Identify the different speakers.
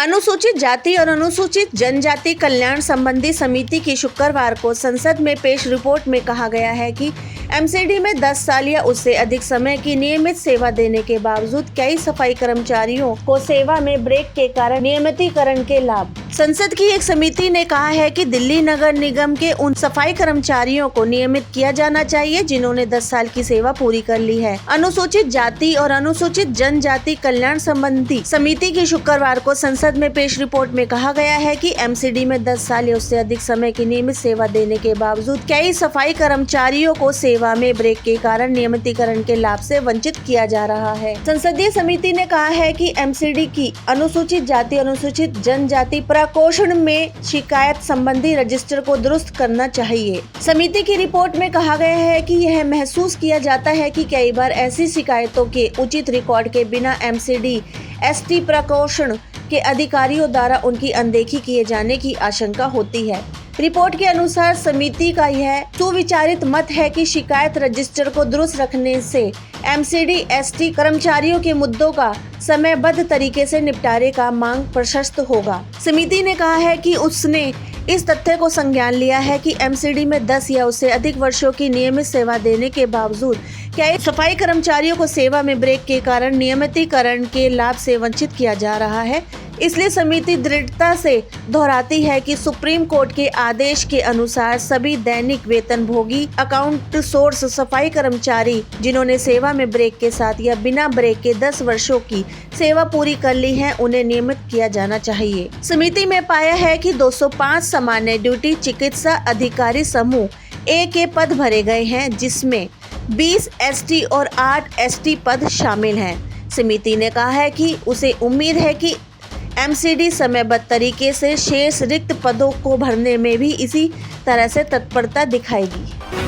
Speaker 1: अनुसूचित जाति और अनुसूचित जनजाति कल्याण संबंधी समिति की शुक्रवार को संसद में पेश रिपोर्ट में कहा गया है कि एमसीडी में 10 साल या उससे अधिक समय की नियमित सेवा देने के बावजूद कई सफाई कर्मचारियों को सेवा में ब्रेक के कारण नियमितीकरण के लाभ। संसद की एक समिति ने कहा है कि दिल्ली नगर निगम के उन सफाई कर्मचारियों को नियमित किया जाना चाहिए जिन्होंने 10 साल की सेवा पूरी कर ली है। अनुसूचित जाति और अनुसूचित जनजाति कल्याण संबंधी समिति की शुक्रवार को संसद में पेश रिपोर्ट में कहा गया है कि एमसीडी में 10 साल या उससे अधिक समय की नियमित सेवा देने के बावजूद कई सफाई कर्मचारियों को सेवा में ब्रेक के कारण नियमितीकरण के लाभ से वंचित किया जा रहा है। संसदीय समिति ने कहा है कि एमसीडी की अनुसूचित जाति और अनुसूचित जनजाति प्रकोष्ठ में शिकायत संबंधी रजिस्टर को दुरुस्त करना चाहिए। समिति की रिपोर्ट में कहा गया है कि यह महसूस किया जाता है कि कई बार ऐसी शिकायतों के उचित रिकॉर्ड के बिना एमसीडी एसटी प्रकोष्ठ के अधिकारियों द्वारा उनकी अनदेखी किए जाने की आशंका होती है। रिपोर्ट के अनुसार समिति का यह सुविचारित मत है कि शिकायत रजिस्टर को दुरुस्त रखने से एमसीडी एसटी कर्मचारियों के मुद्दों का समयबद्ध तरीके से निपटारे का मांग प्रशस्त होगा। समिति ने कहा है कि उसने इस तथ्य को संज्ञान लिया है कि एमसीडी में 10 या उससे अधिक वर्षों की नियमित सेवा देने के बावजूद कई सफाई कर्मचारियों को सेवा में ब्रेक के कारण नियमितीकरण के लाभ से वंचित किया जा रहा है। इसलिए समिति दृढ़ता से दोहराती है कि सुप्रीम कोर्ट के आदेश के अनुसार सभी दैनिक वेतनभोगी अकाउंट सोर्स सफाई कर्मचारी जिन्होंने सेवा में ब्रेक के साथ या बिना ब्रेक के 10 वर्षों की सेवा पूरी कर ली है उन्हें नियमित किया जाना चाहिए। समिति में पाया है कि 205 सामान्य ड्यूटी चिकित्सा अधिकारी समूह ए के पद भरे गए हैं जिसमें 20 एसटी और 8 एसटी पद शामिल हैं। समिति ने कहा है कि उसे उम्मीद है कि एमसीडी समयबद्ध तरीके से शेष रिक्त पदों को भरने में भी इसी तरह से तत्परता दिखाएगी।